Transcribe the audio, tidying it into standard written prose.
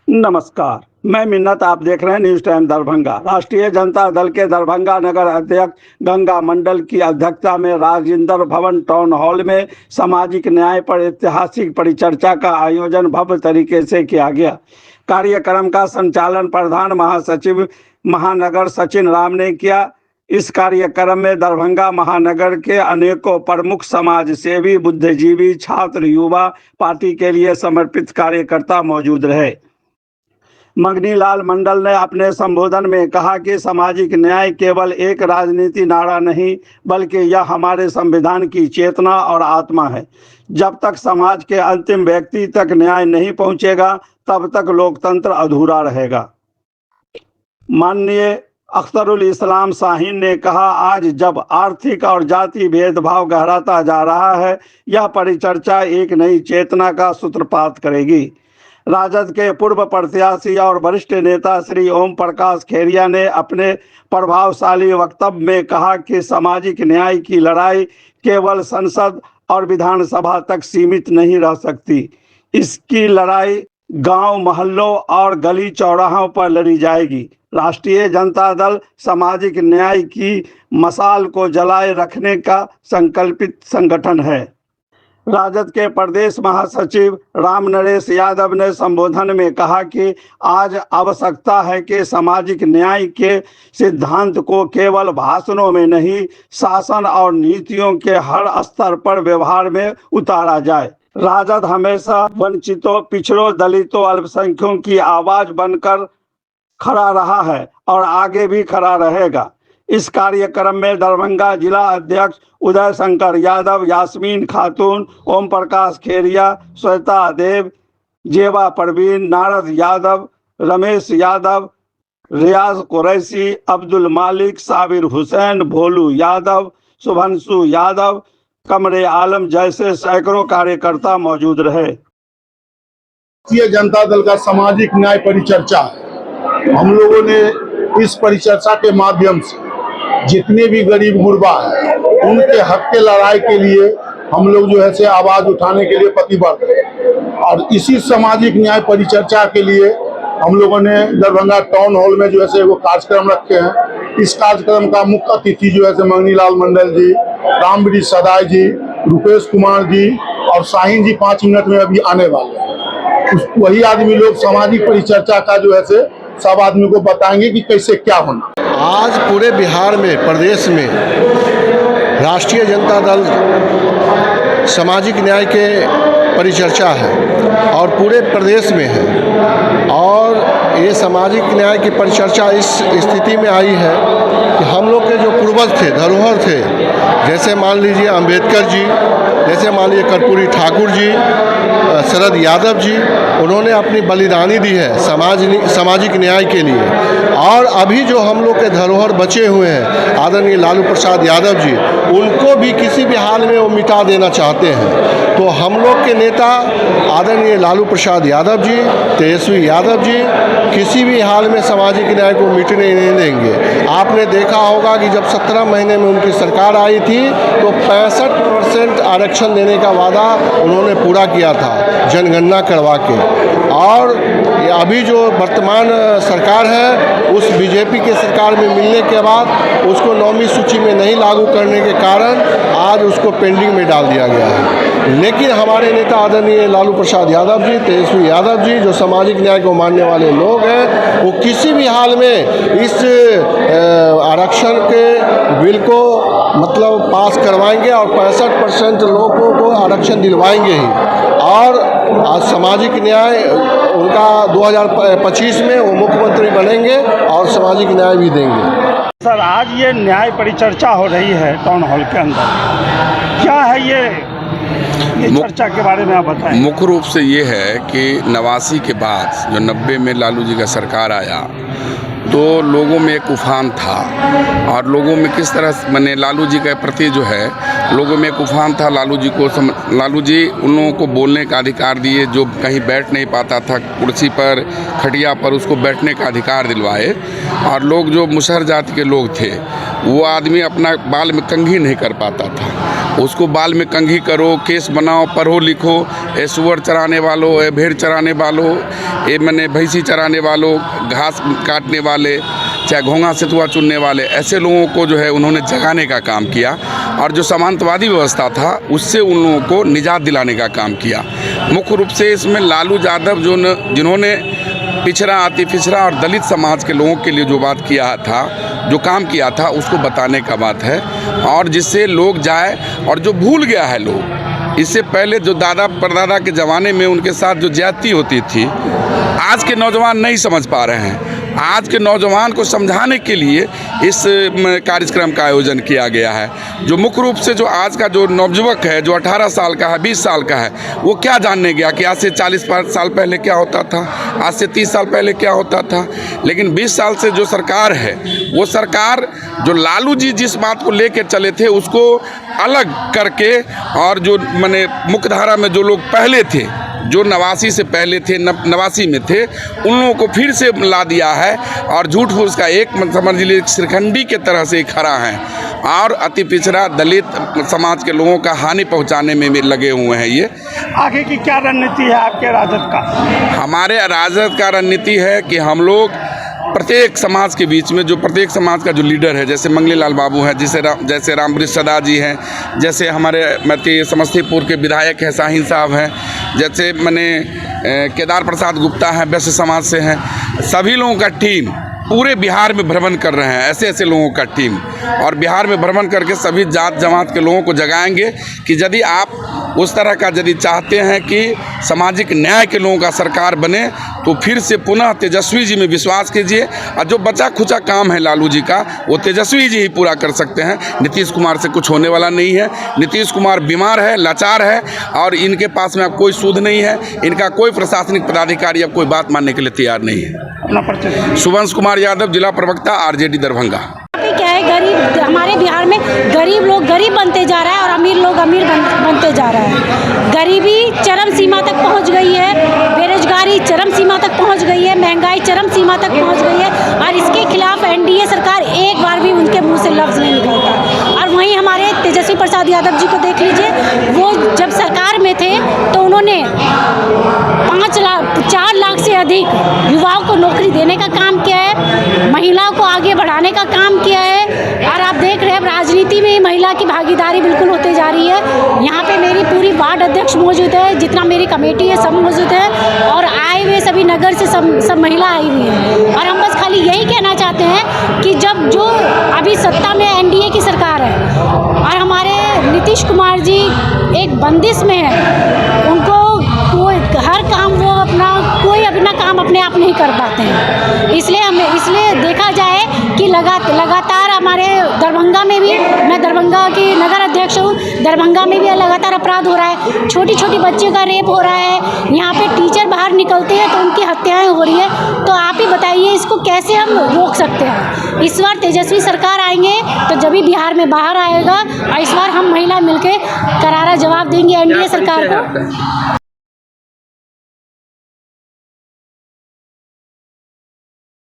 नमस्कार, मैं मिन्नत। आप देख रहे हैं न्यूज टाइम दरभंगा। राष्ट्रीय जनता दल के दरभंगा नगर अध्यक्ष गंगा मंडल की अध्यक्षता में राजेंद्र भवन टाउन हॉल में सामाजिक न्याय पर ऐतिहासिक परिचर्चा का आयोजन भव्य तरीके से किया गया। कार्यक्रम का संचालन प्रधान महासचिव महानगर सचिन राम ने किया। इस कार्यक्रम में दरभंगा महानगर के अनेकों प्रमुख समाज सेवी, बुद्धिजीवी, छात्र, युवा, पार्टी के लिए समर्पित कार्यकर्ता मौजूद रहे। मंगनी लाल मंडल ने अपने संबोधन में कहा कि सामाजिक न्याय केवल एक राजनीति नारा नहीं, बल्कि यह हमारे संविधान की चेतना और आत्मा है। जब तक समाज के अंतिम व्यक्ति तक न्याय नहीं पहुंचेगा, तब तक लोकतंत्र अधूरा रहेगा। माननीय अख्तरुल इस्लाम शाहीन ने कहा, आज जब आर्थिक और जाति भेदभाव गहराता जा रहा है, यह परिचर्चा एक नई चेतना का सूत्रपात करेगी। राजद के पूर्व प्रत्याशी और वरिष्ठ नेता श्री ओम प्रकाश खेरिया ने अपने प्रभावशाली वक्तव्य में कहा कि सामाजिक न्याय की लड़ाई केवल संसद और विधानसभा तक सीमित नहीं रह सकती। इसकी लड़ाई गांव, मोहल्लों और गली चौराहों पर लड़ी जाएगी। राष्ट्रीय जनता दल सामाजिक न्याय की मशाल को जलाए रखने का संकल्पित संगठन है। राजद के प्रदेश महासचिव राम नरेश यादव ने संबोधन में कहा कि आज आवश्यकता है कि सामाजिक न्याय के सिद्धांत को केवल भाषणों में नहीं, शासन और नीतियों के हर स्तर पर व्यवहार में उतारा जाए। राजद हमेशा वंचितों, पिछड़ों, दलितों, अल्पसंख्यकों की आवाज बनकर खड़ा रहा है और आगे भी खड़ा रहेगा। इस कार्यक्रम में दरभंगा जिला अध्यक्ष उदय शंकर यादव, यास्मीन खातून, ओम प्रकाश खेरिया, श्वेता देव, जेवा परवीन, नारद यादव, रमेश यादव, रियाज कुरैशी, अब्दुल मालिक, साबिर हुसैन, भोलू यादव, शुभंशु यादव, कमरे आलम जैसे सैकड़ों कार्यकर्ता मौजूद रहे। भारतीय जनता दल का सामाजिक न्याय परिचर्चा, हम लोगों ने इस परिचर्चा के माध्यम से जितने भी गरीब गुरबा हैं, उनके हक के लड़ाई के लिए हम लोग जो है से आवाज उठाने के लिए प्रतिबद्ध हैं। और इसी सामाजिक न्याय परिचर्चा के लिए हम लोगों ने दरभंगा टाउन हॉल में जो है से वो कार्यक्रम रखे हैं। इस कार्यक्रम का मुख्य अतिथि जो है से मंगनी लाल मंडल जी, रामवृक्ष सदाय जी, रुपेश कुमार जी और शाहीन जी 5 मिनट में अभी आने वाले हैं। वही आदमी लोग सामाजिक परिचर्चा का जो है से सब आदमी को बताएंगे कि कैसे क्या होना। आज पूरे बिहार में, प्रदेश में राष्ट्रीय जनता दल सामाजिक न्याय के परिचर्चा है और पूरे प्रदेश में है। और ये सामाजिक न्याय की परिचर्चा इस स्थिति में आई है कि हम लोग के जो पूर्वज थे, धरोहर थे, जैसे मान लीजिए अम्बेडकर जी, जैसे मान लीजिए कर्पूरी ठाकुर जी, शरद यादव जी, उन्होंने अपनी बलिदानी दी है सामाजिक न्याय के लिए। और अभी जो हम लोग के धरोहर बचे हुए हैं, आदरणीय लालू प्रसाद यादव जी, उनको भी किसी भी हाल में वो मिटा देना चाहते हैं। तो हम लोग के नेता आदरणीय लालू प्रसाद यादव जी, तेजस्वी यादव जी किसी भी हाल में सामाजिक न्याय को मिटने नहीं देंगे। आपने देखा होगा कि जब 17 महीने में उनकी सरकार आई थी तो 65% आरक्षण देने का वादा उन्होंने पूरा किया था जनगणना करवा के। और अभी जो वर्तमान सरकार है, उस बीजेपी के सरकार में मिलने के बाद उसको 9वीं सूची में नहीं लागू करने के कारण आज उसको पेंडिंग में डाल दिया गया है। लेकिन हमारे नेता आदरणीय लालू प्रसाद यादव जी, तेजस्वी यादव जी, जो सामाजिक न्याय को मानने वाले लोग हैं, वो किसी भी हाल में इस आरक्षण के बिल को मतलब पास करवाएंगे और 65% लोगों को आरक्षण दिलवाएंगे ही। और आज सामाजिक न्याय उनका 2025 में वो मुख्यमंत्री बनेंगे और सामाजिक न्याय भी देंगे। सर, आज ये न्याय परिचर्चा हो रही है टाउन हॉल के अंदर, क्या है ये चर्चा के बारे में आप बताएं। मुख्य रूप से ये है कि 89 के बाद जो 90 में लालू जी का सरकार आया, तो लोगों में एक उफान था और लोगों में किस तरह मैंने लालू जी के प्रति जो है लोगों में एक उफान था। लालू जी उन लोगों को बोलने का अधिकार दिए, जो कहीं बैठ नहीं पाता था कुर्सी पर खटिया पर, उसको बैठने का अधिकार दिलवाए। और लोग जो मुसहर जाति के लोग थे, वो आदमी अपना बाल में कंघी नहीं कर पाता था, उसको बाल में कंघी करो, केस बनाओ, पढ़ो लिखो, ए सुअर चराने वालों, ए भेड़ चराने वालों, ए मैंने भैंसी चराने वालों, घास काटने वाले, चाहे घोंघा सेतुआ चुनने वाले, ऐसे लोगों को जो है उन्होंने जगाने का काम किया। और जो सामंतवादी व्यवस्था था उससे उन लोगों को निजात दिलाने का काम किया। मुख्य रूप से इसमें लालू यादव जिन्होंने पिछड़ा, अति पिछड़ा और दलित समाज के लोगों के लिए जो बात किया था, जो काम किया था, उसको बताने का बात है। और जिससे लोग जाए, और जो भूल गया है लोग, इससे पहले जो दादा परदादा के ज़माने में उनके साथ जो ज्यादती होती थी, आज के नौजवान नहीं समझ पा रहे हैं। आज के नौजवान को समझाने के लिए इस कार्यक्रम का आयोजन किया गया है। जो मुख्य रूप से जो आज का जो नवयुवक है, जो 18 साल का है, 20 साल का है, वो क्या जानने गया कि आज से 40 साल पहले क्या होता था, आज से 30 साल पहले क्या होता था। लेकिन 20 साल से जो सरकार है, वो सरकार जो लालू जी जिस बात को लेकर चले थे उसको अलग करके, और जो मैंने मुख्यधारा में जो लोग पहले थे, जो 89 से पहले थे, 89 में थे, उन लोगों को फिर से ला दिया है। और झूठ फूस का एक समझ लीजिए श्रीखंडी के तरह से खड़ा है, और अति पिछड़ा दलित समाज के लोगों का हानि पहुंचाने में भी लगे हुए हैं। ये आगे की क्या रणनीति है आपके राजद का? हमारे राजद का रणनीति है कि हम लोग प्रत्येक समाज के बीच में, जो प्रत्येक समाज का जो लीडर है, जैसे मंगली लाल बाबू हैं, जैसे रामवृक्ष सदा जी हैं, जैसे हमारे समस्तीपुर के विधायक हैं शाहीन साहब हैं, जैसे मैंने केदार प्रसाद गुप्ता हैं, वैश्य समाज से हैं, सभी लोगों का टीम पूरे बिहार में भ्रमण कर रहे हैं, ऐसे ऐसे लोगों का टीम। और बिहार में भ्रमण करके सभी जात जमात के लोगों को जगाएंगे कि यदि आप उस तरह का यदि चाहते हैं कि सामाजिक न्याय के लोगों का सरकार बने, तो फिर से पुनः तेजस्वी जी में विश्वास कीजिए। और जो बचा खुचा काम है लालू जी का, वो तेजस्वी जी ही पूरा कर सकते हैं। नीतीश कुमार से कुछ होने वाला नहीं है। नीतीश कुमार बीमार है, लाचार है, और इनके पास में अब कोई सूद नहीं है। इनका कोई प्रशासनिक पदाधिकारी अब कोई बात मानने के लिए तैयार नहीं है। सुवंश कुमार यादव, जिला प्रवक्ता, आरजेडी दरभंगा। क्या है, गरीब हमारे बिहार में गरीब लोग गरीब बनते जा रहा है और अमीर लोग अमीर बनते जा रहा है। गरीबी चरम सीमा तक पहुंच गई है, बेरोजगारी चरम सीमा तक पहुंच गई है, महंगाई चरम सीमा तक पहुंच गई है, और इसके खिलाफ एनडीए सरकार एक बार भी उनके मुंह से लफ्ज़ नहीं निकलता। और वहीं हमारे तेजस्वी प्रसाद यादव जी को देख लीजिए, वो जब सरकार में थे तो उन्होंने 4 लाख से अधिक युवाओं को नौकरी देने का काम किया है, महिलाओं को आगे बढ़ाने का काम किया है। और आप देख रहे हैं राजनीति में ही महिला की भागीदारी बिल्कुल होते जा रही है। यहाँ पे मेरी पूरी वार्ड अध्यक्ष मौजूद है, जितना मेरी कमेटी है सब मौजूद है, और आए हुए सभी नगर से सब महिला आई हुई है। और हम बस खाली यही कहना चाहते हैं कि जब जो अभी सत्ता में एनडीए की सरकार है और हमारे नीतीश कुमार जी एक बंदिश में है, उनको हर काम वो कोई अपना काम अपने आप नहीं कर पाते हैं। इसलिए देखा जाए कि लगातार हमारे दरभंगा में भी, मैं दरभंगा की नगर अध्यक्ष हूँ, दरभंगा में भी लगातार अपराध हो रहा है। छोटी छोटी बच्चियों का रेप हो रहा है, यहाँ पे टीचर बाहर निकलते हैं तो उनकी हत्याएं हो रही है। तो आप ही बताइए इसको कैसे हम रोक सकते हैं। इस बार तेजस्वी सरकार आएंगे तो जब भी बिहार में बाहर आएगा, और इस बार हम महिला मिलकर करारा जवाब देंगे एनडीए सरकार को।